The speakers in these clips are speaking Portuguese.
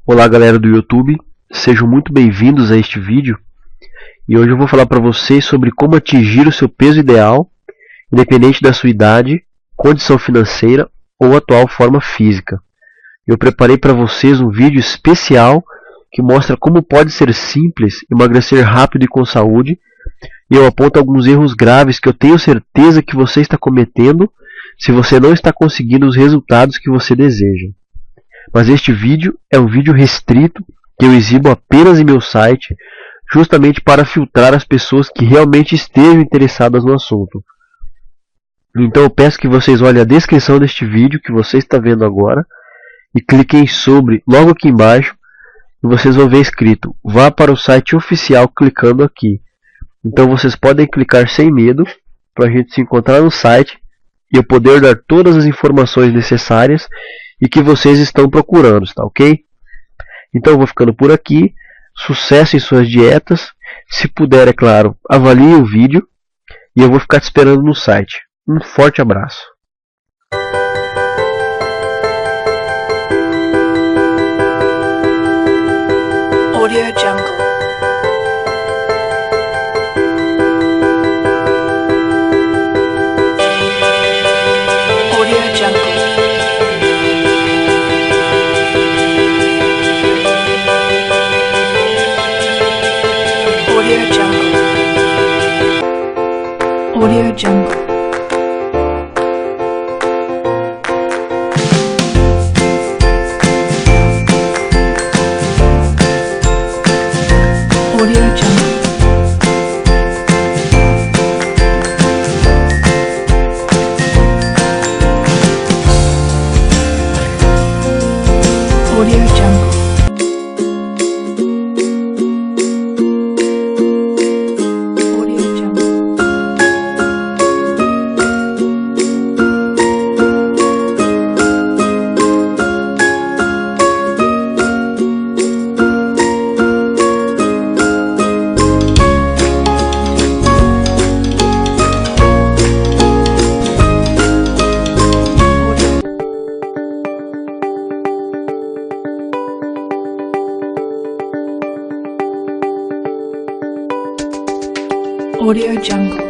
Olá galera do YouTube, sejam muito bem-vindos a este vídeo e hoje eu vou falar para vocês sobre como atingir o seu peso ideal, independente da sua idade, condição financeira ou atual forma física. Eu preparei para vocês um vídeo especial que mostra como pode ser simples emagrecer rápido e com saúde, e eu aponto alguns erros graves que eu tenho certeza que você está cometendo se você não está conseguindo os resultados que você deseja. Mas este vídeo é um vídeo restrito que eu exibo apenas em meu site, justamente para filtrar as pessoas que realmente estejam interessadas no assunto. Então eu peço que vocês olhem a descrição deste vídeo que você está vendo agora e cliquem sobre logo aqui embaixo e vocês vão ver escrito: vá para o site oficial clicando aqui. Então vocês podem clicar sem medo para a gente se encontrar no site e eu poder dar todas as informações necessárias e que vocês estão procurando, tá ok? Então eu vou ficando por aqui. Sucesso em suas dietas. Se puder, é claro, avalie o vídeo e eu vou ficar te esperando no site. Um forte abraço. Audio Jungle. Audio Jungle. Audio Jungle. Audio Jungle. Audio Jungle. Audio Jungle.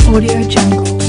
Audio Jungle.